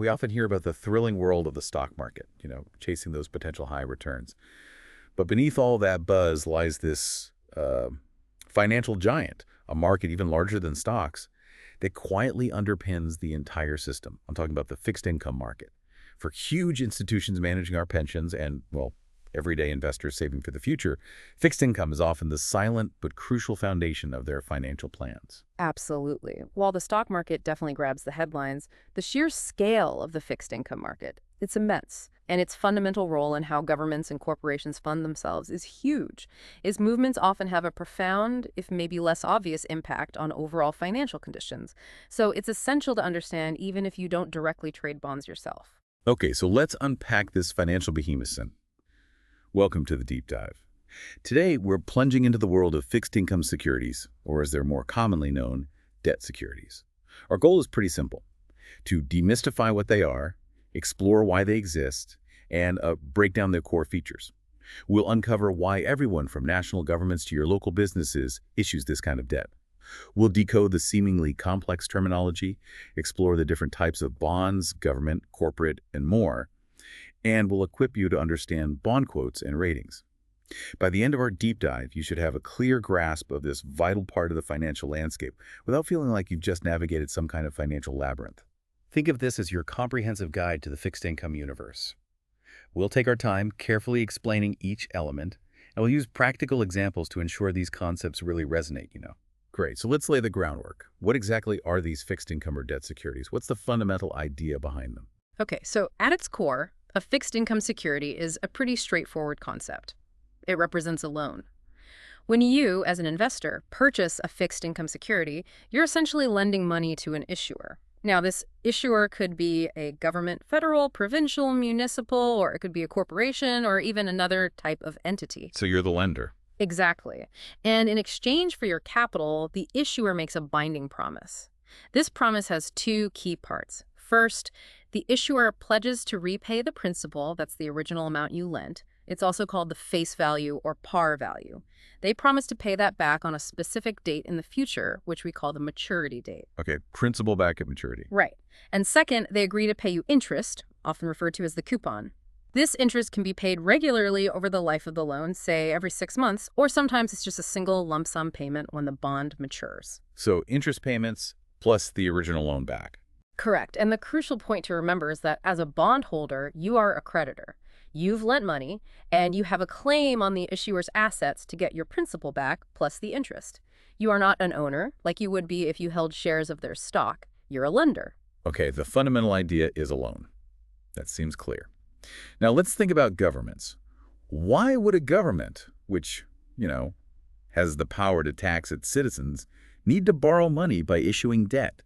We often hear about the thrilling world of the stock market, chasing those potential high returns. But beneath all that buzz lies this financial giant, a market even larger than stocks, that quietly underpins the entire system. I'm talking about the fixed income market. For huge institutions managing our pensions and, well, everyday investors saving for the future, fixed income is often the silent but crucial foundation of their financial plans. Absolutely. While the stock market definitely grabs the headlines, the sheer scale of the fixed income market, it's immense. And its fundamental role in how governments and corporations fund themselves is huge. Its movements often have a profound, if maybe less obvious, impact on overall financial conditions. So it's essential to understand even if you don't directly trade bonds yourself. Okay, so let's unpack this financial behemoth. Welcome to the deep dive. Today, we're plunging into the world of fixed income securities, or as they're more commonly known, debt securities. Our goal is pretty simple: to demystify what they are, explore why they exist, and break down their core features. We'll uncover why everyone from national governments to your local businesses issues this kind of debt. We'll decode the seemingly complex terminology, explore the different types of bonds, government, corporate, and more, and we'll equip you to understand bond quotes and ratings. By the end of our deep dive, you should have a clear grasp of this vital part of the financial landscape without feeling like you've just navigated some kind of financial labyrinth. Think of this as your comprehensive guide to the fixed income universe. We'll take our time carefully explaining each element, and we'll use practical examples to ensure these concepts really resonate. Great, so let's lay the groundwork. What exactly are these fixed income or debt securities? What's the fundamental idea behind them? Okay, so at its core, a fixed income security is a pretty straightforward concept. It represents a loan. When you, as an investor, purchase a fixed income security, you're essentially lending money to an issuer. Now, this issuer could be a government, federal, provincial, municipal, or it could be a corporation or even another type of entity. So you're the lender. Exactly. And in exchange for your capital, the issuer makes a binding promise. This promise has two key parts. First, the issuer pledges to repay the principal, that's the original amount you lent. It's also called the face value or par value. They promise to pay that back on a specific date in the future, which we call the maturity date. Okay, principal back at maturity. Right. And second, they agree to pay you interest, often referred to as the coupon. This interest can be paid regularly over the life of the loan, say every 6 months, or sometimes it's just a single lump sum payment when the bond matures. So interest payments plus the original loan back. Correct. And the crucial point to remember is that as a bondholder, you are a creditor. You've lent money, and you have a claim on the issuer's assets to get your principal back plus the interest. You are not an owner, like you would be if you held shares of their stock. You're a lender. Okay, the fundamental idea is a loan. That seems clear. Now let's think about governments. Why would a government, which, has the power to tax its citizens, need to borrow money by issuing debt?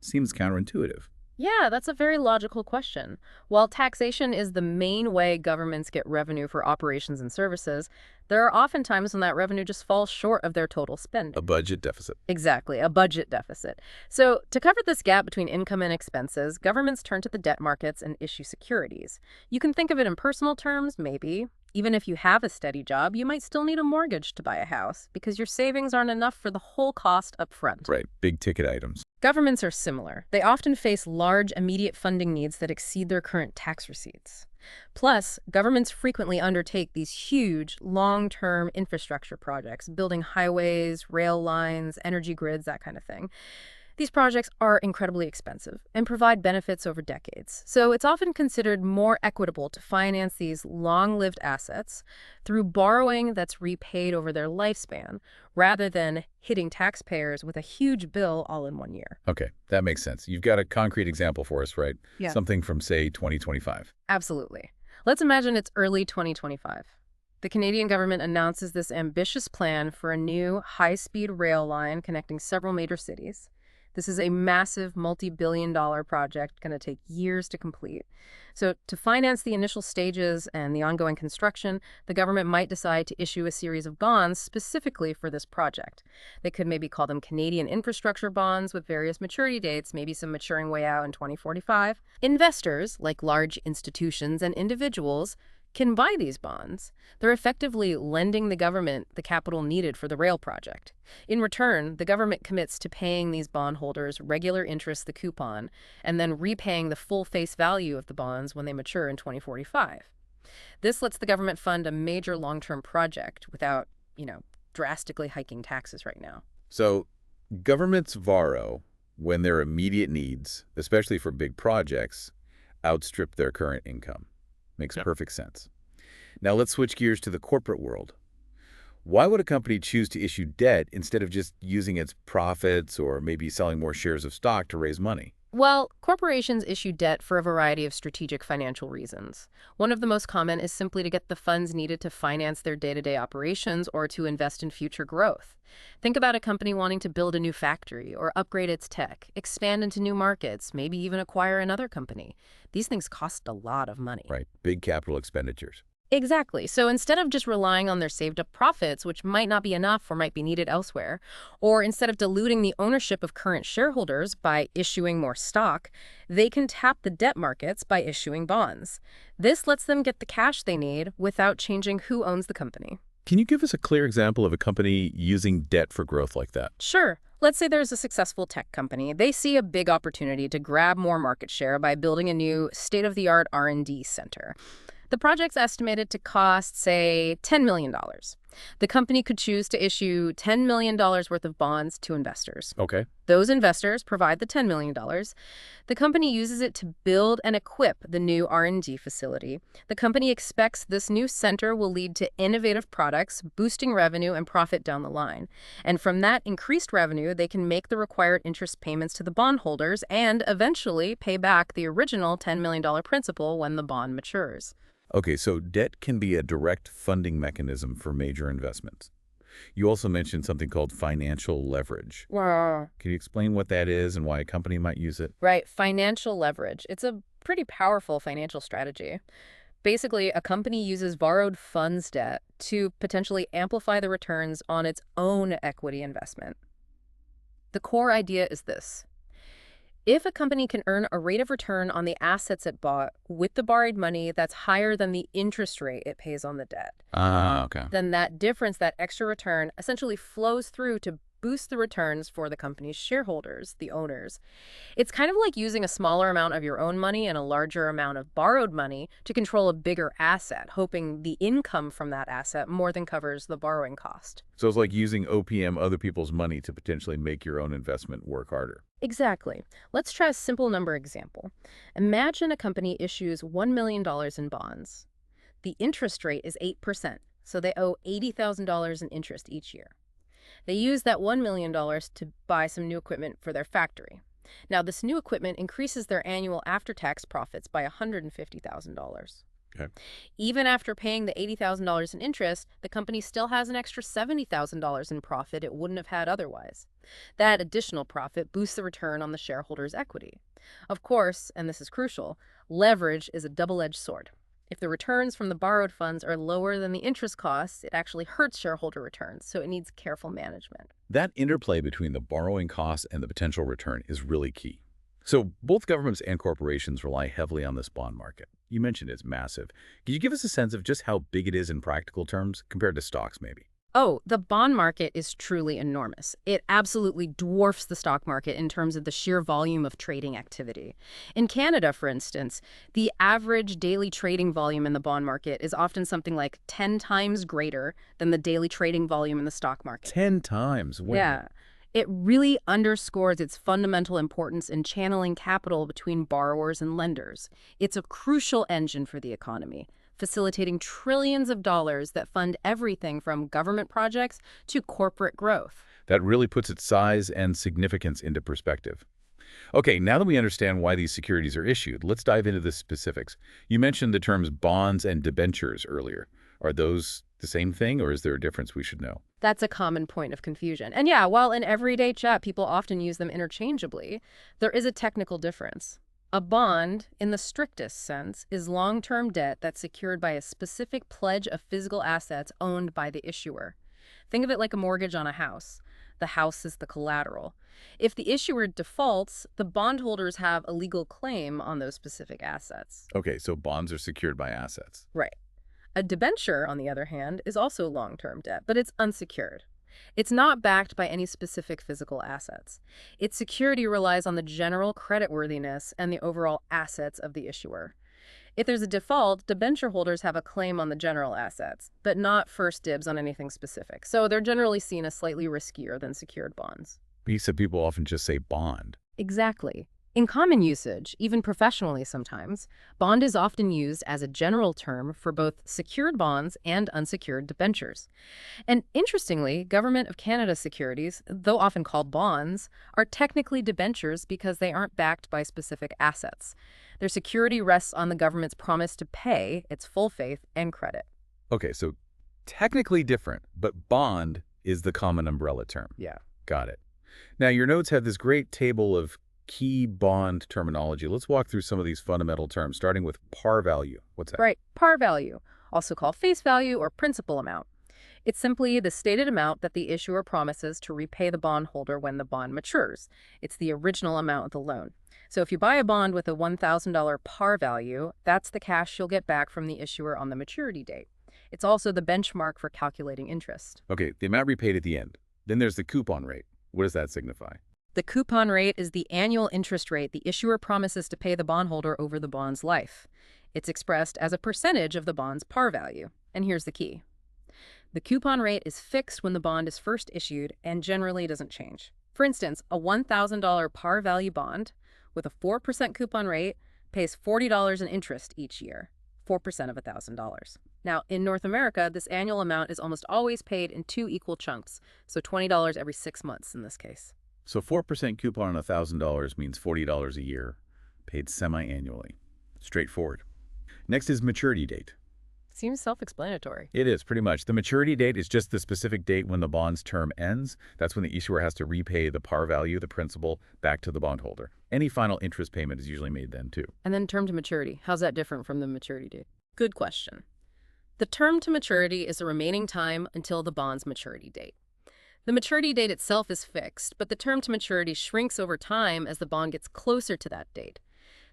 Seems counterintuitive. Yeah, that's a very logical question. While taxation is the main way governments get revenue for operations and services, there are often times when that revenue just falls short of their total spending. A budget deficit. Exactly, a budget deficit. So to cover this gap between income and expenses, governments turn to the debt markets and issue securities. You can think of it in personal terms, maybe. Even if you have a steady job, you might still need a mortgage to buy a house because your savings aren't enough for the whole cost up front. Right, big ticket items. Governments are similar. They often face large, immediate funding needs that exceed their current tax receipts. Plus, governments frequently undertake these huge, long-term infrastructure projects, building highways, rail lines, energy grids, that kind of thing. These projects are incredibly expensive and provide benefits over decades. So it's often considered more equitable to finance these long-lived assets through borrowing that's repaid over their lifespan, rather than hitting taxpayers with a huge bill all in one year. Okay, that makes sense. You've got a concrete example for us, right? Yeah. Something from, say, 2025. Absolutely. Let's imagine it's early 2025. The Canadian government announces this ambitious plan for a new high-speed rail line connecting several major cities. This is a massive multi-billion-dollar project going to take years to complete. So to finance the initial stages and the ongoing construction, the government might decide to issue a series of bonds specifically for this project. They could maybe call them Canadian infrastructure bonds with various maturity dates, maybe some maturing way out in 2045. Investors, like large institutions and individuals, can buy these bonds. They're effectively lending the government the capital needed for the rail project. In return, the government commits to paying these bondholders regular interest, the coupon, and then repaying the full face value of the bonds when they mature in 2045. This lets the government fund a major long-term project without, drastically hiking taxes right now. So governments borrow when their immediate needs, especially for big projects, outstrip their current income. Makes perfect sense. Now let's switch gears to the corporate world. Why would a company choose to issue debt instead of just using its profits or maybe selling more shares of stock to raise money? Well, corporations issue debt for a variety of strategic financial reasons. One of the most common is simply to get the funds needed to finance their day-to-day operations or to invest in future growth. Think about a company wanting to build a new factory or upgrade its tech, expand into new markets, maybe even acquire another company. These things cost a lot of money. Right. Big capital expenditures. Exactly. So instead of just relying on their saved up profits, which might not be enough or might be needed elsewhere, or instead of diluting the ownership of current shareholders by issuing more stock, they can tap the debt markets by issuing bonds. This lets them get the cash they need without changing who owns the company. Can you give us a clear example of a company using debt for growth like that? Sure. Let's say there's a successful tech company. They see a big opportunity to grab more market share by building a new state-of-the-art R&D center. The project's estimated to cost, say, $10 million. The company could choose to issue $10 million worth of bonds to investors. Okay. Those investors provide the $10 million. The company uses it to build and equip the new R&D facility. The company expects this new center will lead to innovative products, boosting revenue and profit down the line. And from that increased revenue, they can make the required interest payments to the bondholders and eventually pay back the original $10 million principal when the bond matures. Okay, so debt can be a direct funding mechanism for major investments. You also mentioned something called financial leverage. Wow. Can you explain what that is and why a company might use it? Right, financial leverage. It's a pretty powerful financial strategy. Basically, a company uses borrowed funds debt to potentially amplify the returns on its own equity investment. The core idea is this. If a company can earn a rate of return on the assets it bought with the borrowed money that's higher than the interest rate it pays on the debt, Okay. then that difference, that extra return, essentially flows through to boost the returns for the company's shareholders, the owners. It's kind of like using a smaller amount of your own money and a larger amount of borrowed money to control a bigger asset, hoping the income from that asset more than covers the borrowing cost. So it's like using OPM, other people's money, to potentially make your own investment work harder. Exactly. Let's try a simple number example. Imagine a company issues $1 million in bonds. The interest rate is 8%, so they owe $80,000 in interest each year. They use that $1 million to buy some new equipment for their factory. Now, this new equipment increases their annual after-tax profits by $150,000. Okay. Even after paying the $80,000 in interest, the company still has an extra $70,000 in profit it wouldn't have had otherwise. That additional profit boosts the return on the shareholders' equity. Of course, and this is crucial, leverage is a double-edged sword. If the returns from the borrowed funds are lower than the interest costs, it actually hurts shareholder returns, so it needs careful management. That interplay between the borrowing costs and the potential return is really key. So both governments and corporations rely heavily on this bond market. You mentioned it's massive. Can you give us a sense of just how big it is in practical terms compared to stocks, maybe? Oh, the bond market is truly enormous. It absolutely dwarfs the stock market in terms of the sheer volume of trading activity. In Canada, for instance, the average daily trading volume in the bond market is often something like 10 times greater than the daily trading volume in the stock market. 10 times? Wow. Yeah. It really underscores its fundamental importance in channeling capital between borrowers and lenders. It's a crucial engine for the economy, facilitating trillions of dollars that fund everything from government projects to corporate growth. That really puts its size and significance into perspective. Okay, now that we understand why these securities are issued, let's dive into the specifics. You mentioned the terms bonds and debentures earlier. Are those the same thing, or is there a difference we should know? That's a common point of confusion. And yeah, while in everyday chat people often use them interchangeably, there is a technical difference. A bond, in the strictest sense, is long-term debt that's secured by a specific pledge of physical assets owned by the issuer. Think of it like a mortgage on a house. The house is the collateral. If the issuer defaults, the bondholders have a legal claim on those specific assets. Okay, so bonds are secured by assets. Right. A debenture, on the other hand, is also long-term debt, but it's unsecured. It's not backed by any specific physical assets. Its security relies on the general creditworthiness and the overall assets of the issuer. If there's a default, debenture holders have a claim on the general assets, but not first dibs on anything specific. So they're generally seen as slightly riskier than secured bonds. You said people often just say bond. Exactly. In common usage, even professionally sometimes, bond is often used as a general term for both secured bonds and unsecured debentures. And interestingly, Government of Canada securities, though often called bonds, are technically debentures because they aren't backed by specific assets. Their security rests on the government's promise to pay its full faith and credit. Okay, so technically different, but bond is the common umbrella term. Yeah. Got it. Now, your notes have this great table of key bond terminology. Let's walk through some of these fundamental terms, starting with par value. What's that? Right, par value, also called face value or principal amount. It's simply the stated amount that the issuer promises to repay the bondholder when the bond matures. It's the original amount of the loan. So if you buy a bond with a $1,000 par value, that's the cash you'll get back from the issuer on the maturity date. It's also the benchmark for calculating interest. Okay, the amount repaid at the end. Then there's the coupon rate. What does that signify? The coupon rate is the annual interest rate the issuer promises to pay the bondholder over the bond's life. It's expressed as a percentage of the bond's par value. And here's the key. The coupon rate is fixed when the bond is first issued and generally doesn't change. For instance, a $1,000 par value bond with a 4% coupon rate pays $40 in interest each year, 4% of $1,000. Now, in North America, this annual amount is almost always paid in 2 equal chunks, so $20 every 6 months in this case. So 4% coupon on $1,000 means $40 a year, paid semi-annually. Straightforward. Next is maturity date. Seems self-explanatory. It is, pretty much. The maturity date is just the specific date when the bond's term ends. That's when the issuer has to repay the par value, the principal, back to the bondholder. Any final interest payment is usually made then, too. And then term to maturity. How's that different from the maturity date? Good question. The term to maturity is the remaining time until the bond's maturity date. The maturity date itself is fixed, but the term to maturity shrinks over time as the bond gets closer to that date.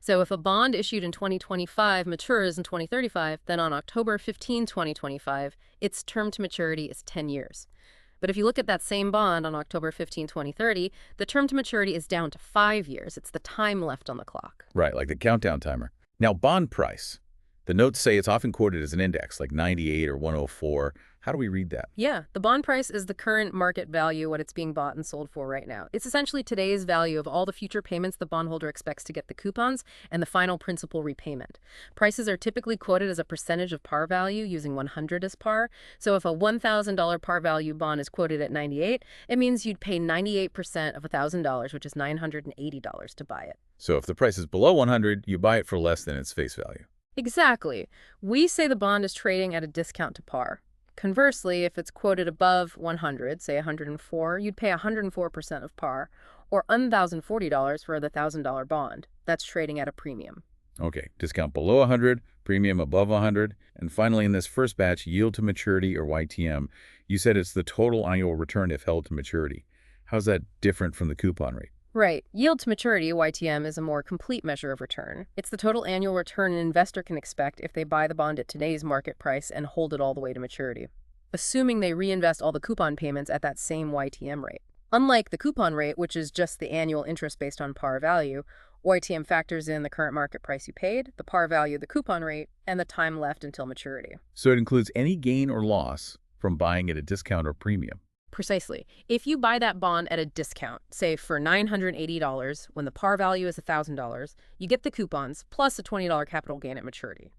So if a bond issued in 2025 matures in 2035, then on October 15, 2025, its term to maturity is 10 years. But if you look at that same bond on October 15, 2030, the term to maturity is down to 5 years. It's the time left on the clock. Right, like the countdown timer. Now, bond price. The notes say it's often quoted as an index, like 98 or 104. How do we read that? Yeah, the bond price is the current market value, what it's being bought and sold for right now. It's essentially today's value of all the future payments the bondholder expects to get the coupons and the final principal repayment. Prices are typically quoted as a percentage of par value using 100 as par. So if a $1,000 par value bond is quoted at 98, it means you'd pay 98% of $1,000, which is $980 to buy it. So if the price is below 100, you buy it for less than its face value. Exactly. We say the bond is trading at a discount to par. Conversely, if it's quoted above 100, say 104, you'd pay 104% of par, or $1,040 for the $1,000 bond. That's trading at a premium. Okay, discount below 100, premium above 100, and finally in this first batch, yield to maturity or YTM, you said it's the total annual return if held to maturity. How's that different from the coupon rate? Right. Yield to maturity, YTM, is a more complete measure of return. It's the total annual return an investor can expect if they buy the bond at today's market price and hold it all the way to maturity, assuming they reinvest all the coupon payments at that same YTM rate. Unlike the coupon rate, which is just the annual interest based on par value, YTM factors in the current market price you paid, the par value, the coupon rate, and the time left until maturity. So it includes any gain or loss from buying at a discount or premium. Precisely. If you buy that bond at a discount, say for $980, when the par value is $1,000, you get the coupons plus a $20 capital gain at maturity.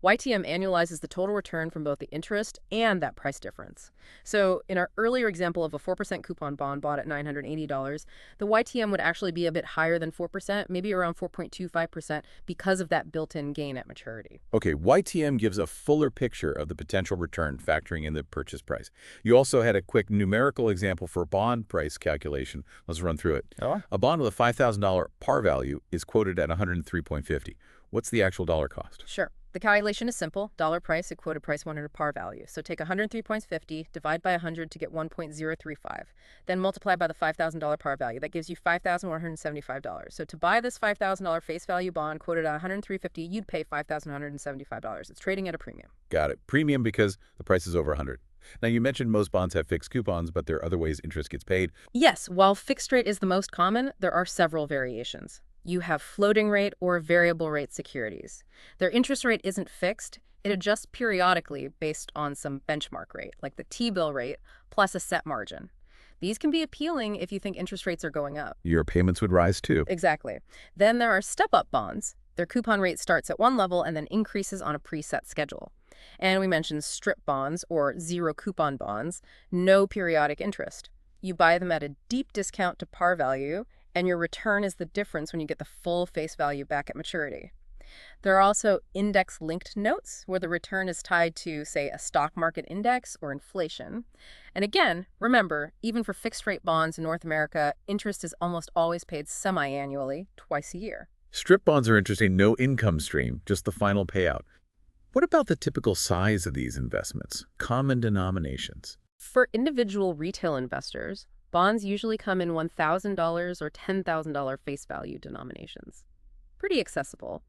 YTM annualizes the total return from both the interest and that price difference. So in our earlier example of a 4% coupon bond bought at $980, the YTM would actually be a bit higher than 4%, maybe around 4.25% because of that built-in gain at maturity. Okay, YTM gives a fuller picture of the potential return factoring in the purchase price. You also had a quick numerical example for bond price calculation. Let's run through it. A bond with a $5,000 par value is quoted at 103.50. What's the actual dollar cost? Sure. The calculation is simple. Dollar price at quoted price 100 par value. So take 103.50, divide by 100 to get 1.035. Then multiply by the $5,000 par value. That gives you $5,175. So to buy this $5,000 face value bond quoted at 103.50, you'd pay $5,175. It's trading at a premium. Got it. Premium because the price is over 100. Now, you mentioned most bonds have fixed coupons, but there are other ways interest gets paid. Yes, while fixed rate is the most common, there are several variations. You have floating rate or variable rate securities. Their interest rate isn't fixed. It adjusts periodically based on some benchmark rate, like the T-bill rate, plus a set margin. These can be appealing if you think interest rates are going up. Your payments would rise too. Exactly. Then there are step-up bonds. Their coupon rate starts at one level and then increases on a preset schedule. And we mentioned strip bonds or zero coupon bonds, no periodic interest. You buy them at a deep discount to par value, and your return is the difference when you get the full face value back at maturity. There are also index-linked notes, where the return is tied to, say, a stock market index or inflation. And again, remember, even for fixed-rate bonds in North America, interest is almost always paid semi-annually, twice a year. Strip bonds are interesting. No income stream, just the final payout. What about the typical size of these investments? Common denominations. For individual retail investors, bonds usually come in $1,000 or $10,000 face value denominations. Pretty accessible.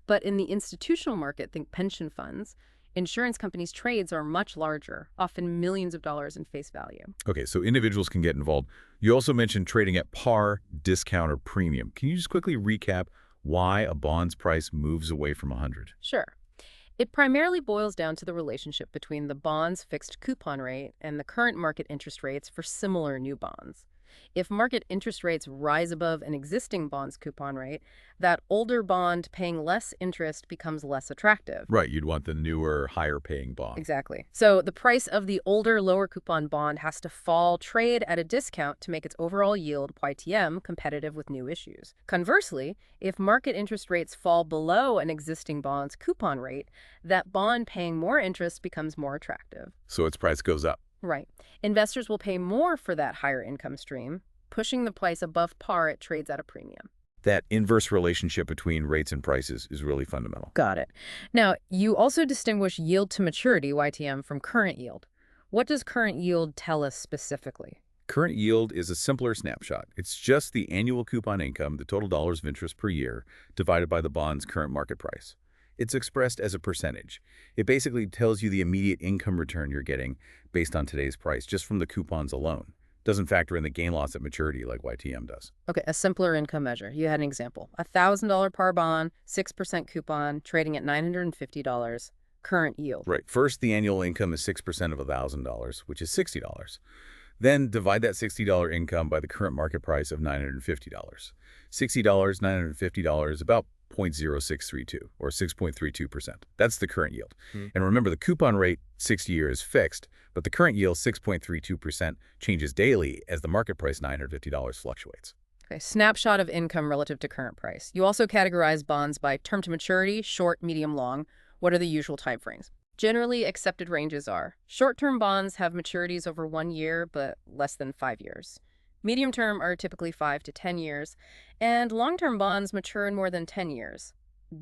But in the institutional market, think pension funds, insurance companies' trades are much larger, often millions of dollars in face value. Okay, so individuals can get involved. You also mentioned trading at par, discount, or premium. Can you just quickly recap why a bond's price moves away from 100? Sure. It primarily boils down to the relationship between the bond's fixed coupon rate and the current market interest rates for similar new bonds. If market interest rates rise above an existing bond's coupon rate, that older bond paying less interest becomes less attractive. Right, you'd want the newer, higher-paying bond. Exactly. So the price of the older, lower coupon bond has to fall trade at a discount to make its overall yield, YTM, competitive with new issues. Conversely, if market interest rates fall below an existing bond's coupon rate, that bond paying more interest becomes more attractive. So its price goes up. Right. Investors will pay more for that higher income stream, pushing the price above par it trades at a premium. That inverse relationship between rates and prices is really fundamental. Got it. Now, you also distinguish yield to maturity, YTM, from current yield. What does current yield tell us specifically? Current yield is a simpler snapshot. It's just the annual coupon income, the total dollars of interest per year, divided by the bond's current market price. It's expressed as a percentage. It basically tells you the immediate income return you're getting based on today's price, just from the coupons alone. Doesn't factor in the gain loss at maturity like YTM does. Okay, a simpler income measure. You had an example. A $1,000 par bond, 6% coupon, trading at $950, current yield. Right. First, the annual income is 6% of $1,000, which is $60. Then divide that $60 income by the current market price of $950. $60, $950, about 0.0632 or 6.32%. That's the current yield. And remember, the coupon rate 60-year is fixed, but the current yield 6.32% changes daily as the market price $950 fluctuates. Okay, snapshot of income relative to current price. You also categorize bonds by term to maturity, short, medium, long. What are the usual time frames? Generally accepted ranges are short-term bonds have maturities over 1 year, but less than 5 years. Medium term are typically 5 to 10 years, and long-term bonds mature in more than 10 years.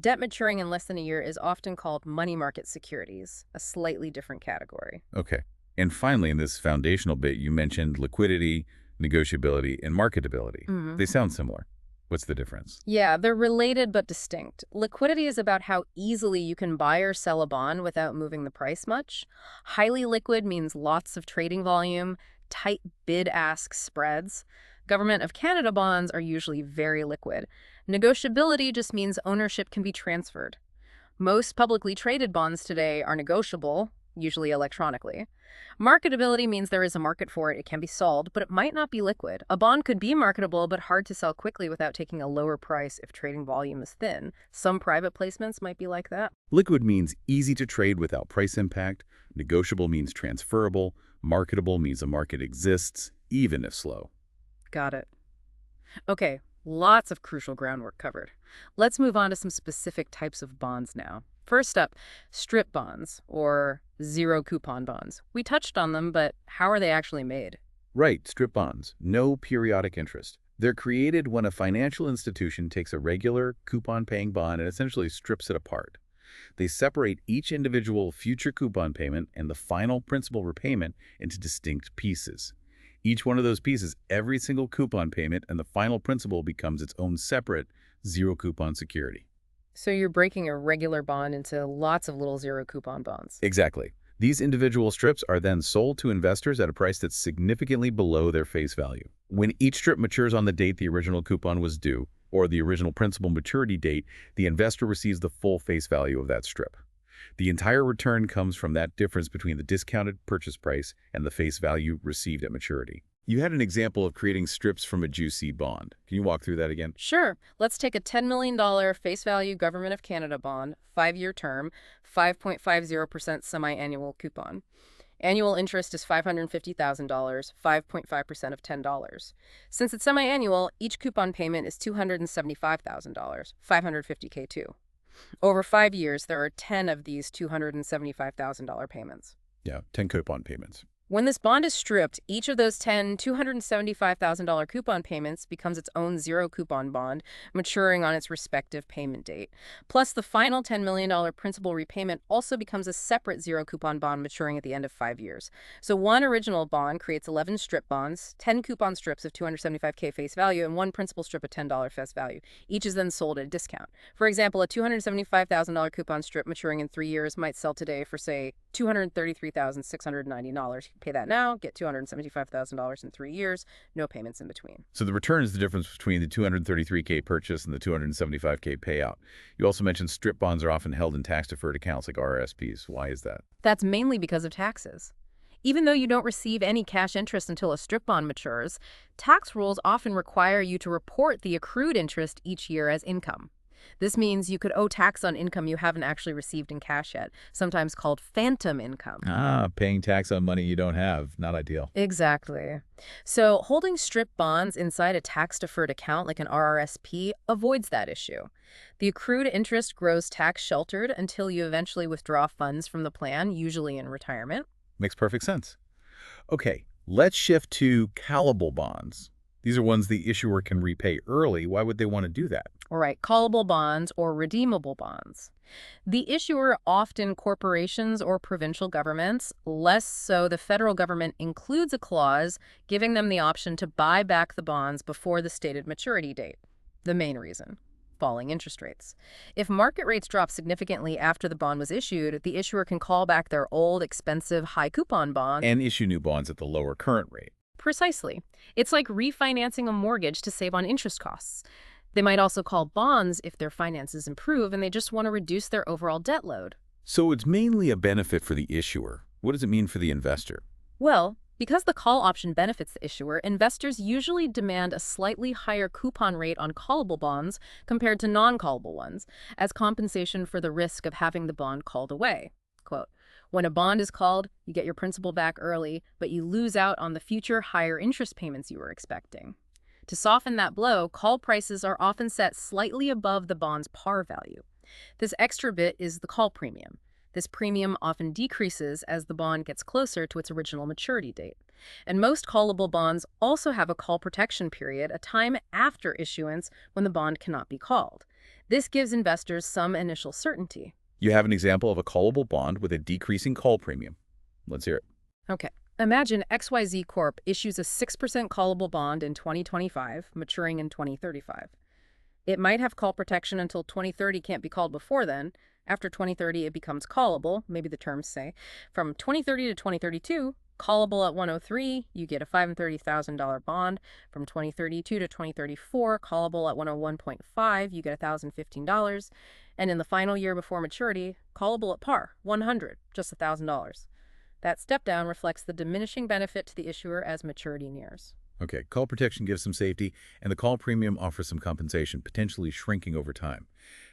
Debt maturing in less than a year is often called money market securities, a slightly different category. Okay. And finally, in this foundational bit, you mentioned liquidity, negotiability, and marketability. They sound similar. What's the difference? Yeah, they're related but distinct. Liquidity is about how easily you can buy or sell a bond without moving the price much. Highly liquid means lots of trading volume, tight bid-ask spreads. Government of Canada bonds are usually very liquid. Negotiability just means ownership can be transferred. Most publicly traded bonds today are negotiable, usually electronically. Marketability means there is a market for it. It can be sold, but it might not be liquid. A bond could be marketable, but hard to sell quickly without taking a lower price if trading volume is thin. Some private placements might be like that. Liquid means easy to trade without price impact. Negotiable means transferable. Marketable means a market exists, even if slow. Got it. Okay, lots of crucial groundwork covered. Let's move on to some specific types of bonds now. First up, strip bonds, or zero coupon bonds. We touched on them, but how are they actually made? Right, strip bonds. No periodic interest. They're created when a financial institution takes a regular coupon-paying bond and essentially strips it apart. They separate each individual future coupon payment and the final principal repayment into distinct pieces. Each one of those pieces, every single coupon payment and the final principal becomes its own separate zero-coupon security. So you're breaking a regular bond into lots of little zero coupon bonds. Exactly. These individual strips are then sold to investors at a price that's significantly below their face value. When each strip matures on the date the original coupon was due, or the original principal maturity date, the investor receives the full face value of that strip. The entire return comes from that difference between the discounted purchase price and the face value received at maturity. You had an example of creating strips from a GIC bond. Can you walk through that again? Sure. Let's take a $10 million face value Government of Canada bond, 5-year term, 5.50% semi-annual coupon. Annual interest is $550,000, 5.5% of $10. Since it's semi-annual, each coupon payment is $275,000, 550K too. Over 5 years, there are 10 of these $275,000 payments. Yeah, 10 coupon payments. When this bond is stripped, each of those 10 $275,000 coupon payments becomes its own zero-coupon bond, maturing on its respective payment date. Plus, the final $10 million principal repayment also becomes a separate zero-coupon bond maturing at the end of 5 years. So one original bond creates 11 strip bonds, 10 coupon strips of $275K face value, and one principal strip of $10 face value. Each is then sold at a discount. For example, a $275,000 coupon strip maturing in 3 years might sell today for, say, $233,690. Pay that now, get $275,000 in 3 years, no payments in between. So the return is the difference between the 233K purchase and the 275K payout. You also mentioned strip bonds are often held in tax-deferred accounts like RRSPs. Why is that? That's mainly because of taxes. Even though you don't receive any cash interest until a strip bond matures, tax rules often require you to report the accrued interest each year as income. This means you could owe tax on income you haven't actually received in cash yet, sometimes called phantom income. Paying tax on money you don't have. Not ideal. Exactly. So holding strip bonds inside a tax-deferred account like an RRSP avoids that issue. The accrued interest grows tax-sheltered until you eventually withdraw funds from the plan, usually in retirement. Makes perfect sense. Okay, let's shift to callable bonds. These are ones the issuer can repay early. Why would they want to do that? All right, callable bonds or redeemable bonds. The issuer, often corporations or provincial governments, less so the federal government, includes a clause giving them the option to buy back the bonds before the stated maturity date. The main reason: falling interest rates. If market rates drop significantly after the bond was issued, the issuer can call back their old, expensive, high-coupon bonds And issue new bonds at the lower current rate. Precisely. It's like refinancing a mortgage to save on interest costs. They might also call bonds if their finances improve and they just want to reduce their overall debt load. So it's mainly a benefit for the issuer. What does it mean for the investor? Well, because the call option benefits the issuer, investors usually demand a slightly higher coupon rate on callable bonds compared to non-callable ones, as compensation for the risk of having the bond called away. Quote, "When a bond is called, you get your principal back early, but you lose out on the future higher interest payments you were expecting." To soften that blow, call prices are often set slightly above the bond's par value. This extra bit is the call premium. This premium often decreases as the bond gets closer to its original maturity date. And most callable bonds also have a call protection period, a time after issuance when the bond cannot be called. This gives investors some initial certainty. You have an example of a callable bond with a decreasing call premium. Let's hear it. Okay. Imagine XYZ Corp issues a 6% callable bond in 2025, maturing in 2035. It might have call protection until 2030, can't be called before then. After 2030, it becomes callable, maybe the terms say. From 2030 to 2032, callable at 103, you get a $530,000 bond. From 2032 to 2034, callable at 101.5, you get $1,015. And in the final year before maturity, callable at par, 100, just $1,000. That step down reflects the diminishing benefit to the issuer as maturity nears. Okay, call protection gives some safety, and the call premium offers some compensation, potentially shrinking over time.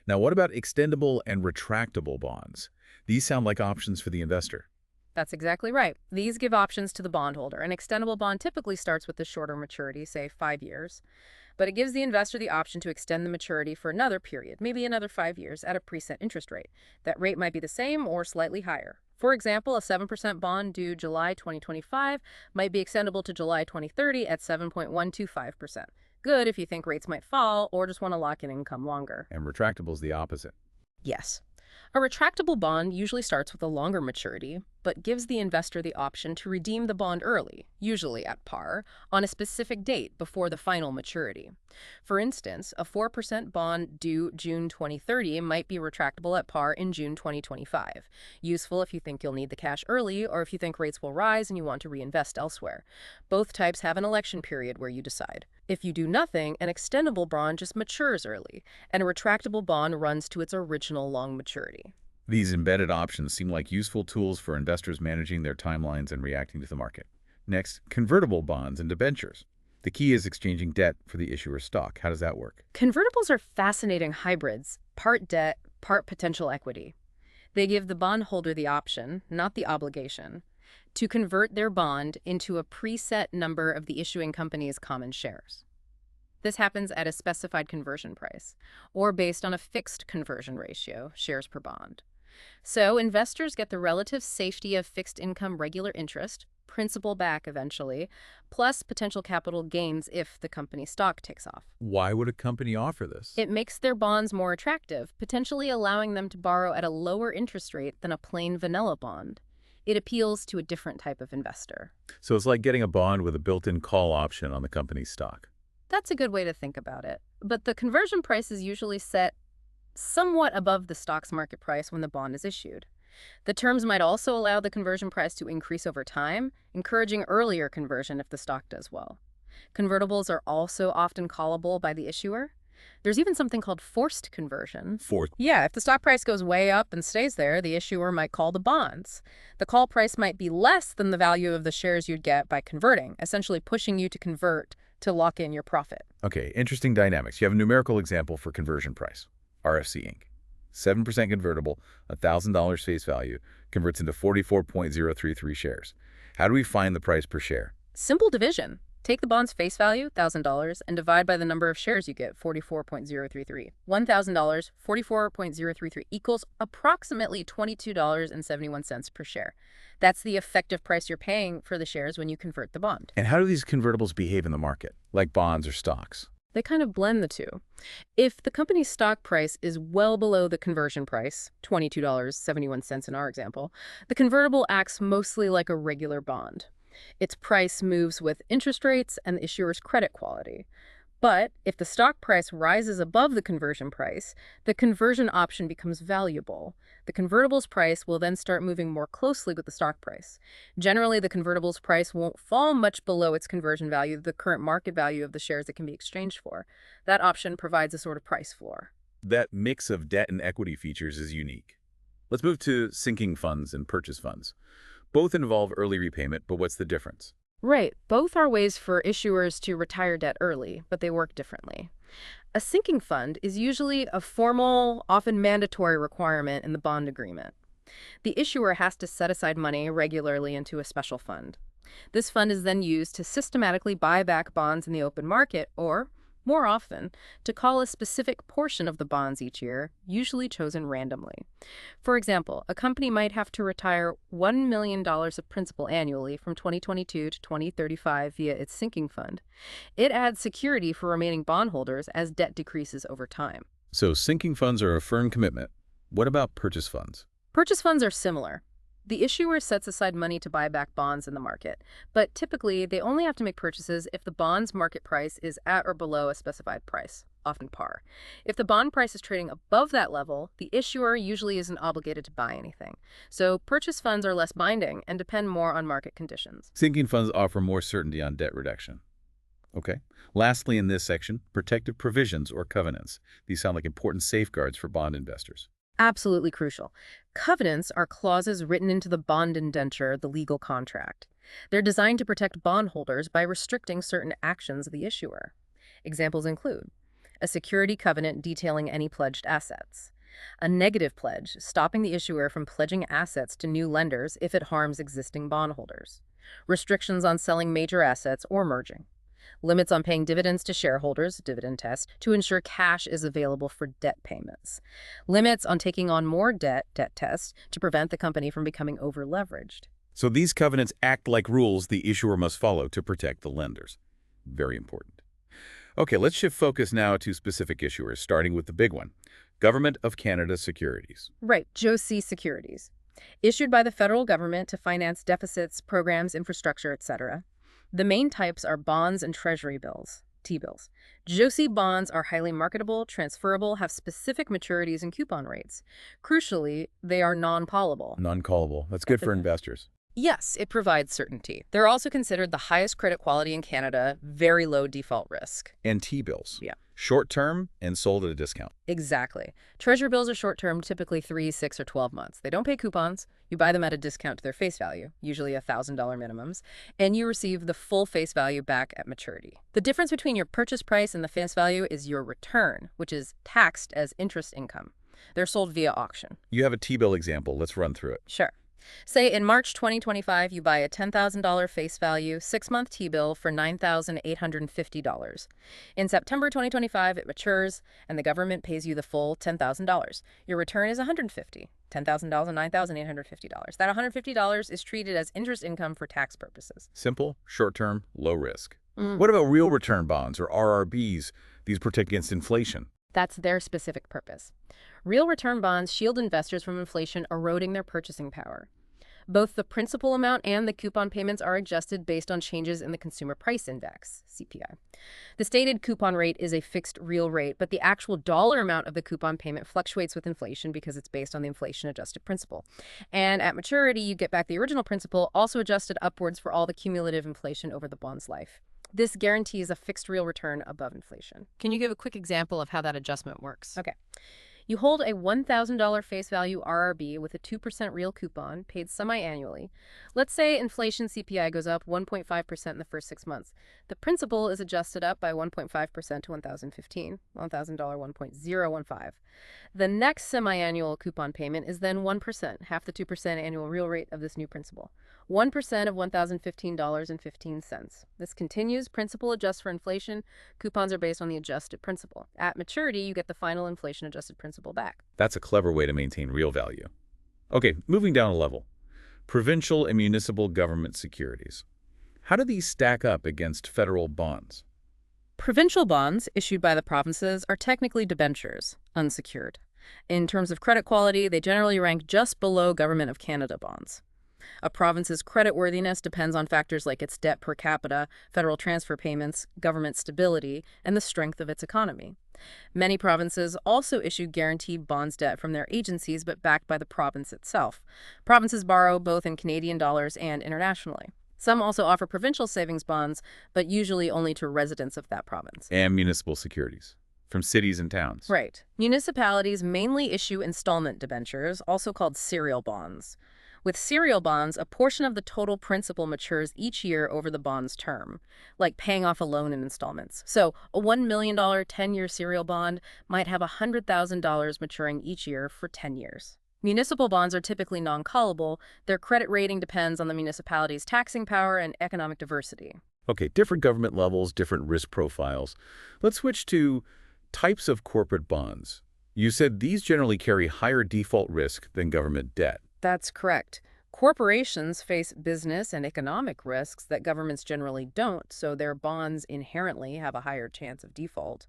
Now, what about extendable and retractable bonds? These sound like options for the investor. That's exactly right. These give options to the bondholder. An extendable bond typically starts with a shorter maturity, say 5 years, but it gives the investor the option to extend the maturity for another period, maybe another 5 years, at a preset interest rate. That rate might be the same or slightly higher. For example, a 7% bond due July 2025 might be extendable to July 2030 at 7.125%. Good if you think rates might fall or just want to lock in income longer. And retractable is the opposite. Yes. A retractable bond usually starts with a longer maturity, but gives the investor the option to redeem the bond early, usually at par, on a specific date before the final maturity. For instance, a 4% bond due June 2030 might be retractable at par in June 2025. Useful if you think you'll need the cash early or if you think rates will rise and you want to reinvest elsewhere. Both types have an election period where you decide. If you do nothing, an extendable bond just matures early, and a retractable bond runs to its original long maturity. These embedded options seem like useful tools for investors managing their timelines and reacting to the market. Next, convertible bonds and debentures. The key is exchanging debt for the issuer's stock. How does that work? Convertibles are fascinating hybrids, part debt, part potential equity. They give the bondholder the option, not the obligation, to convert their bond into a preset number of the issuing company's common shares. This happens at a specified conversion price, or based on a fixed conversion ratio, shares per bond. So investors get the relative safety of fixed income regular interest, principal back eventually, plus potential capital gains if the company's stock takes off. Why would a company offer this? It makes their bonds more attractive, potentially allowing them to borrow at a lower interest rate than a plain vanilla bond. It appeals to a different type of investor. So it's like getting a bond with a built-in call option on the company's stock. That's a good way to think about it. But the conversion price is usually set somewhat above the stock's market price when the bond is issued. The terms might also allow the conversion price to increase over time, encouraging earlier conversion if the stock does well. Convertibles are also often callable by the issuer. There's even something called forced conversion. Yeah, if the stock price goes way up and stays there, the issuer might call the bonds. The call price might be less than the value of the shares you'd get by converting, essentially pushing you to convert to lock in your profit. Okay, interesting dynamics. You have a numerical example for conversion price. RFC Inc. 7% convertible, $1,000 face value, converts into 44.033 shares. How do we find the price per share? Simple division. Take the bond's face value, $1,000, and divide by the number of shares you get, 44.033. $1,000, 44.033 equals approximately $22.71 per share. That's the effective price you're paying for the shares when you convert the bond. And how do these convertibles behave in the market, like bonds or stocks? They kind of blend the two. If the company's stock price is well below the conversion price, $22.71 in our example, the convertible acts mostly like a regular bond. Its price moves with interest rates and the issuer's credit quality. But if the stock price rises above the conversion price, the conversion option becomes valuable. The convertible's price will then start moving more closely with the stock price. Generally, the convertible's price won't fall much below its conversion value, the current market value of the shares it can be exchanged for. That option provides a sort of price floor. That mix of debt and equity features is unique. Let's move to sinking funds and purchase funds. Both involve early repayment, but what's the difference? Right. Both are ways for issuers to retire debt early, but they work differently. A sinking fund is usually a formal, often mandatory requirement in the bond agreement. The issuer has to set aside money regularly into a special fund. This fund is then used to systematically buy back bonds in the open market or, more often, to call a specific portion of the bonds each year, usually chosen randomly. For example, a company might have to retire $1 million of principal annually from 2022 to 2035 via its sinking fund. It adds security for remaining bondholders as debt decreases over time. So sinking funds are a firm commitment. What about purchase funds? Purchase funds are similar. The issuer sets aside money to buy back bonds in the market, but typically they only have to make purchases if the bond's market price is at or below a specified price, often par. If the bond price is trading above that level, the issuer usually isn't obligated to buy anything. So purchase funds are less binding and depend more on market conditions. Sinking funds offer more certainty on debt reduction. Okay. Lastly, in this section, protective provisions or covenants. These sound like important safeguards for bond investors. Absolutely crucial. Covenants are clauses written into the bond indenture, the legal contract. They're designed to protect bondholders by restricting certain actions of the issuer. Examples include a security covenant detailing any pledged assets, a negative pledge stopping the issuer from pledging assets to new lenders if it harms existing bondholders, restrictions on selling major assets or merging, limits on paying dividends to shareholders, dividend test, to ensure cash is available for debt payments, limits on taking on more debt, debt test, to prevent the company from becoming over-leveraged. So these covenants act like rules the issuer must follow to protect the lenders. Very important. Okay, let's shift focus now to specific issuers, starting with the big one, Government of Canada Securities. Right, GIC securities. Issued by the federal government to finance deficits, programs, infrastructure, etc. The main types are bonds and treasury bills, T-bills. GIC bonds are highly marketable, transferable, have specific maturities and coupon rates. Crucially, they are non-callable. Non-callable. That's good for investors. Yes, it provides certainty. They're also considered the highest credit quality in Canada, very low default risk. And T-bills. Yeah. Short-term and sold at a discount. Exactly. Treasury bills are short-term, typically 3, 6, or 12 months. They don't pay coupons. You buy them at a discount to their face value, usually $1,000 minimums, and you receive the full face value back at maturity. The difference between your purchase price and the face value is your return, which is taxed as interest income. They're sold via auction. You have a T-bill example. Let's run through it. Sure. Say in March 2025, you buy a $10,000 face value 6-month T-bill for $9,850. In September 2025, it matures, and the government pays you the full $10,000. Your return is $150,000, $10,000 and $9,850. That $150 is treated as interest income for tax purposes. Simple, short-term, low risk. What about real return bonds, or RRBs? These protect against inflation. That's their specific purpose. Real return bonds shield investors from inflation eroding their purchasing power. Both the principal amount and the coupon payments are adjusted based on changes in the Consumer Price Index, CPI. The stated coupon rate is a fixed real rate, but the actual dollar amount of the coupon payment fluctuates with inflation because it's based on the inflation-adjusted principal. And at maturity, you get back the original principal, also adjusted upwards for all the cumulative inflation over the bond's life. This guarantees a fixed real return above inflation. Can you give a quick example of how that adjustment works? Okay. You hold a $1,000 face value RRB with a 2% real coupon paid semi-annually. Let's say inflation CPI goes up 1.5% in the first 6 months. The principal is adjusted up by 1.5% to $1,015, $1,000 1.015. The next semi-annual coupon payment is then 1%, half the 2% annual real rate of this new principal. 1% of $1,015.15. This continues. Principal adjusts for inflation. Coupons are based on the adjusted principal. At maturity, you get the final inflation-adjusted principal back. That's a clever way to maintain real value. Okay, moving down a level. Provincial and municipal government securities. How do these stack up against federal bonds? Provincial bonds issued by the provinces are technically debentures, unsecured. In terms of credit quality, they generally rank just below Government of Canada bonds. A province's creditworthiness depends on factors like its debt per capita, federal transfer payments, government stability, and the strength of its economy. Many provinces also issue guaranteed bonds debt from their agencies but backed by the province itself. Provinces borrow both in Canadian dollars and internationally. Some also offer provincial savings bonds, but usually only to residents of that province. And municipal securities from cities and towns. Right. Municipalities mainly issue installment debentures, also called serial bonds. With serial bonds, a portion of the total principal matures each year over the bond's term, like paying off a loan in installments. So a $1 million 10-year serial bond might have $100,000 maturing each year for 10 years. Municipal bonds are typically non-callable. Their credit rating depends on the municipality's taxing power and economic diversity. Okay, different government levels, different risk profiles. Let's switch to types of corporate bonds. You said these generally carry higher default risk than government debt. That's correct. Corporations face business and economic risks that governments generally don't, so their bonds inherently have a higher chance of default.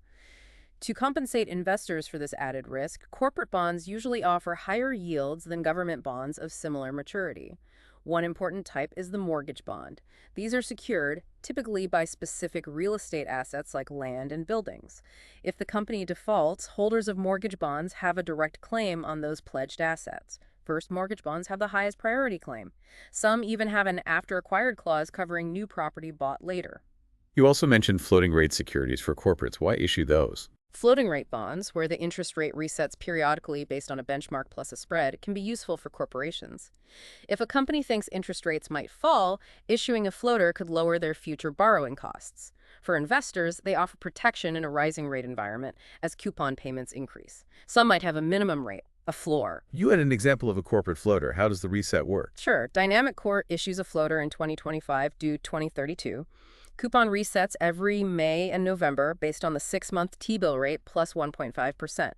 To compensate investors for this added risk, corporate bonds usually offer higher yields than government bonds of similar maturity. One important type is the mortgage bond. These are secured, typically by specific real estate assets like land and buildings. If the company defaults, holders of mortgage bonds have a direct claim on those pledged assets. First mortgage bonds have the highest priority claim. Some even have an after-acquired clause covering new property bought later. You also mentioned floating rate securities for corporates. Why issue those? Floating rate bonds, where the interest rate resets periodically based on a benchmark plus a spread, can be useful for corporations. If a company thinks interest rates might fall, issuing a floater could lower their future borrowing costs. For investors, they offer protection in a rising rate environment as coupon payments increase. Some might have a minimum rate, a floor. You had an example of a corporate floater. How does the reset work? Sure. Dynamic Court issues a floater in 2025 due 2032. Coupon resets every May and November based on the 6-month T-bill rate plus 1.5%.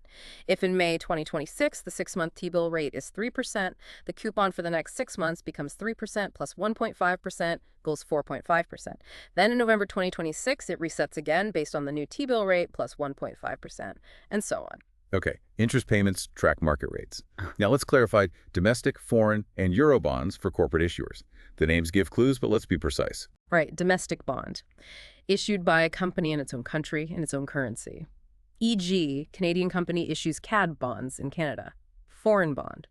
If in May 2026 the 6-month T-bill rate is 3%, the coupon for the next 6 months becomes 3% plus 1.5% equals 4.5%. Then in November 2026 it resets again based on the new T-bill rate plus 1.5%, and so on. Okay, interest payments track market rates. Now let's clarify domestic, foreign, and euro bonds for corporate issuers. The names give clues, but let's be precise. Right, domestic bond, issued by a company in its own country in its own currency. E.g., Canadian company issues CAD bonds in Canada. Foreign bond,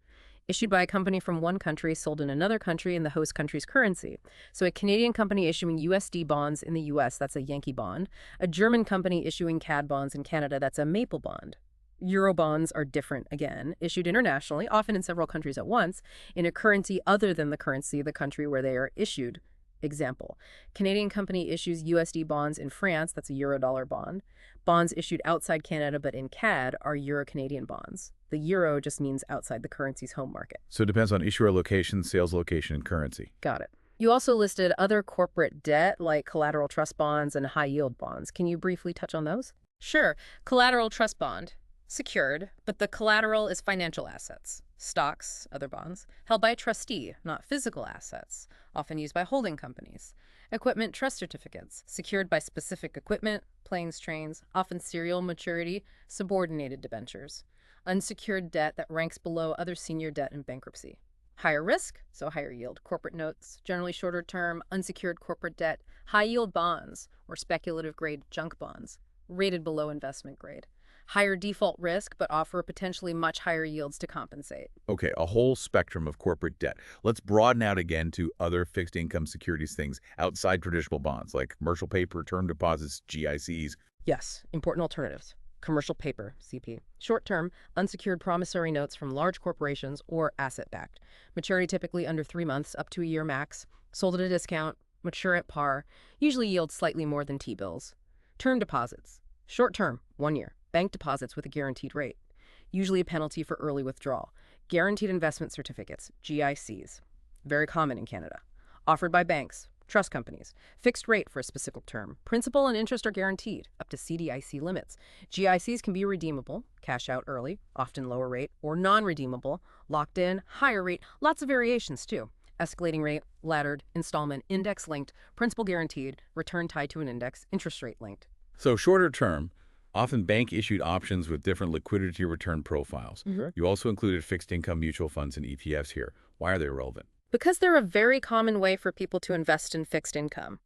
issued by a company from one country sold in another country in the host country's currency. So a Canadian company issuing USD bonds in the US, that's a Yankee bond. A German company issuing CAD bonds in Canada, that's a Maple bond. Euro bonds are different again, issued internationally, often in several countries at once, in a currency other than the currency of the country where they are issued. Example, Canadian company issues USD bonds in France, that's a euro-dollar bond. Bonds issued outside Canada but in CAD are Euro-Canadian bonds. The euro just means outside the currency's home market. So it depends on issuer location, sales location, and currency. Got it. You also listed other corporate debt like collateral trust bonds and high-yield bonds. Can you briefly touch on those? Sure. Collateral trust bond. Secured, but the collateral is financial assets, stocks, other bonds, held by a trustee, not physical assets, often used by holding companies. Equipment trust certificates, secured by specific equipment, planes, trains, often serial maturity, subordinated debentures. Unsecured debt that ranks below other senior debt in bankruptcy. Higher risk, so higher yield, corporate notes, generally shorter term, unsecured corporate debt, high yield bonds, or speculative grade junk bonds, rated below investment grade. Higher default risk, but offer potentially much higher yields to compensate. Okay, a whole spectrum of corporate debt. Let's broaden out again to other fixed income securities things outside traditional bonds, like commercial paper, term deposits, GICs. Yes, important alternatives. Commercial paper, CP. Short-term, unsecured promissory notes from large corporations or asset-backed. Maturity typically under 3 months, up to a year max. Sold at a discount, mature at par, usually yield slightly more than T-bills. Term deposits. Short-term, 1 year. Bank deposits with a guaranteed rate, usually a penalty for early withdrawal. Guaranteed investment certificates, GICs, very common in Canada. Offered by banks, trust companies, fixed rate for a specific term. Principal and interest are guaranteed, up to CDIC limits. GICs can be redeemable, cash out early, often lower rate, or non-redeemable, locked in, higher rate, lots of variations too. Escalating rate, laddered, installment, index-linked, principal guaranteed, return tied to an index, interest rate linked. So shorter term, often bank-issued options with different liquidity return profiles. You also included fixed income mutual funds and ETFs here. Why are they relevant? Because they're a very common way for people to invest in fixed income.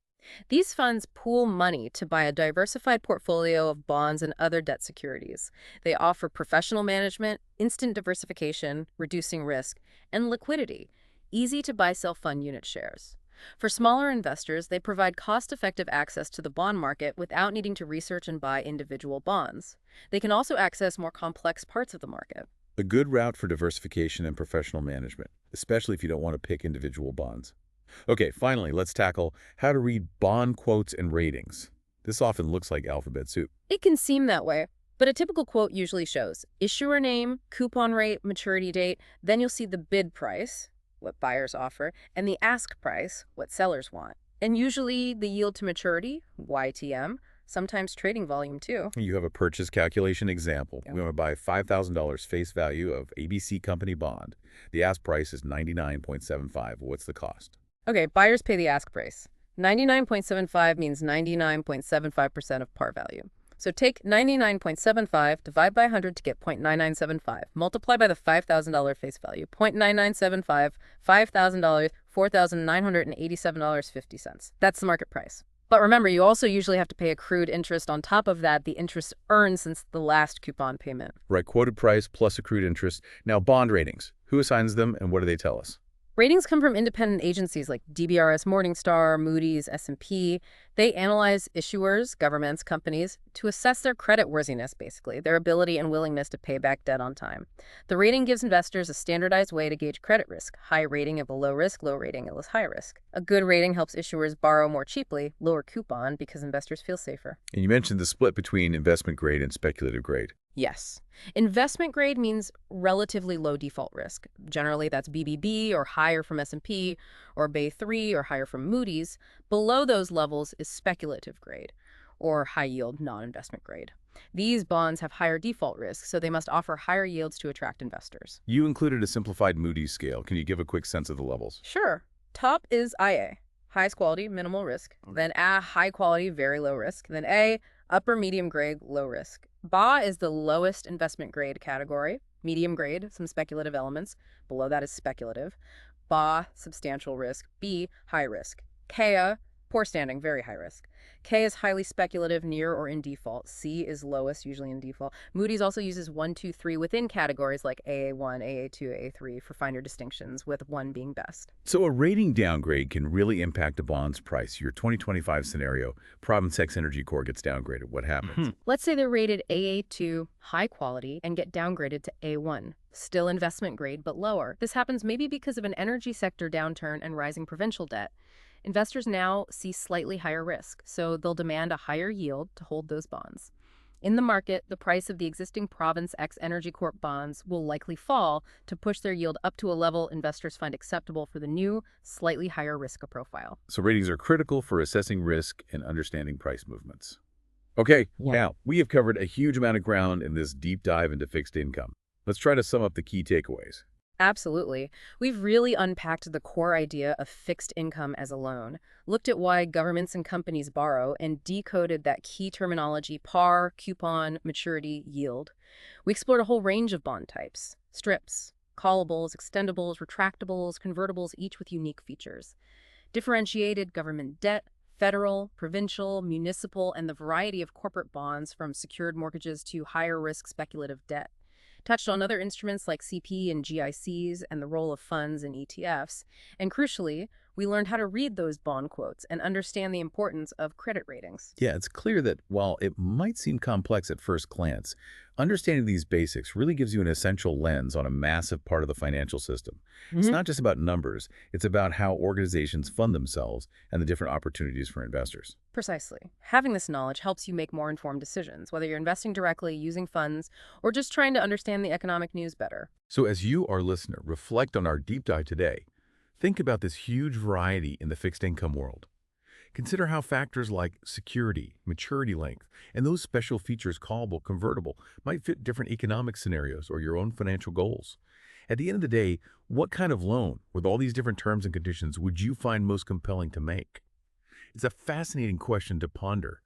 These funds pool money to buy a diversified portfolio of bonds and other debt securities. They offer professional management, instant diversification, reducing risk, and liquidity, easy to buy self-fund unit shares. For smaller investors, they provide cost-effective access to the bond market without needing to research and buy individual bonds. They can also access more complex parts of the market. A good route for diversification and professional management, especially if you don't want to pick individual bonds. Okay, finally, let's tackle how to read bond quotes and ratings. This often looks like alphabet soup. It can seem that way, but a typical quote usually shows issuer name, coupon rate, maturity date, then you'll see the bid price, what buyers offer, and the ask price, what sellers want. And usually the yield to maturity, YTM, sometimes trading volume too. You have a purchase calculation example. Yeah. We want to buy $5,000 face value of ABC company bond. The ask price is $99.75. What's the cost? Okay, buyers pay the ask price. 99.75 means 99.75% of par value. So take 99.75, divide by 100 to get 0.9975. Multiply by the $5,000 face value. 0.9975, $5,000, $4,987.50. That's the market price. But remember, you also usually have to pay accrued interest on top of that, the interest earned since the last coupon payment. Right, quoted price plus accrued interest. Now, bond ratings. Who assigns them and what do they tell us? Ratings come from independent agencies like DBRS Morningstar, Moody's, S&P. They analyze issuers, governments, companies to assess their creditworthiness, basically, their ability and willingness to pay back debt on time. The rating gives investors a standardized way to gauge credit risk. High rating of a low risk, low rating equals high risk. A good rating helps issuers borrow more cheaply, lower coupon, because investors feel safer. And you mentioned the split between investment grade and speculative grade. Yes. Investment grade means relatively low default risk. Generally, that's BBB or higher from S&P, or Bay 3 or higher from Moody's. Below those levels is speculative grade, or high-yield non-investment grade. These bonds have higher default risk, so they must offer higher yields to attract investors. You included a simplified Moody's scale. Can you give a quick sense of the levels? Sure. Top is IA, highest quality, minimal risk. Then A, high quality, very low risk. Then A, Upper medium grade, low risk. BA is the lowest investment grade category. Medium grade, some speculative elements. Below that is speculative. BA, substantial risk. B, high risk. KA, poor standing, very high risk. K is highly speculative, near or in default. C is lowest, usually in default. Moody's also uses 1, 2, 3 within categories like AA1, AA2, AA3 for finer distinctions, with 1 being best. So a rating downgrade can really impact a bond's price. Your 2025 scenario, Province X Energy Corp gets downgraded. What happens? Let's say they're rated AA2, high quality, and get downgraded to A1, still investment grade but lower. This happens maybe because of an energy sector downturn and rising provincial debt. Investors now see slightly higher risk, so they'll demand a higher yield to hold those bonds. In the market, the price of the existing Province X Energy Corp bonds will likely fall to push their yield up to a level investors find acceptable for the new, slightly higher risk profile. So ratings are critical for assessing risk and understanding price movements. Okay, now we have covered a huge amount of ground in this deep dive into fixed income. Let's try to sum up the key takeaways. Absolutely. We've really unpacked the core idea of fixed income as a loan, looked at why governments and companies borrow, and decoded that key terminology: par, coupon, maturity, yield. We explored a whole range of bond types: strips, callables, extendibles, retractables, convertibles, each with unique features. Differentiated government debt, federal, provincial, municipal, and the variety of corporate bonds from secured mortgages to higher risk speculative debt. Touched on other instruments like CP and GICs and the role of funds and ETFs. And crucially, we learned how to read those bond quotes and understand the importance of credit ratings. Yeah, it's clear that while it might seem complex at first glance, understanding these basics really gives you an essential lens on a massive part of the financial system. It's not just about numbers, it's about how organizations fund themselves and the different opportunities for investors. Precisely. Having this knowledge helps you make more informed decisions, whether you're investing directly, using funds, or just trying to understand the economic news better. So as you, our listener, reflect on our deep dive today, think about this huge variety in the fixed income world. Consider how factors like security, maturity length, and those special features callable, convertible, might fit different economic scenarios or your own financial goals. At the end of the day, what kind of loan, with all these different terms and conditions, would you find most compelling to make? It's a fascinating question to ponder,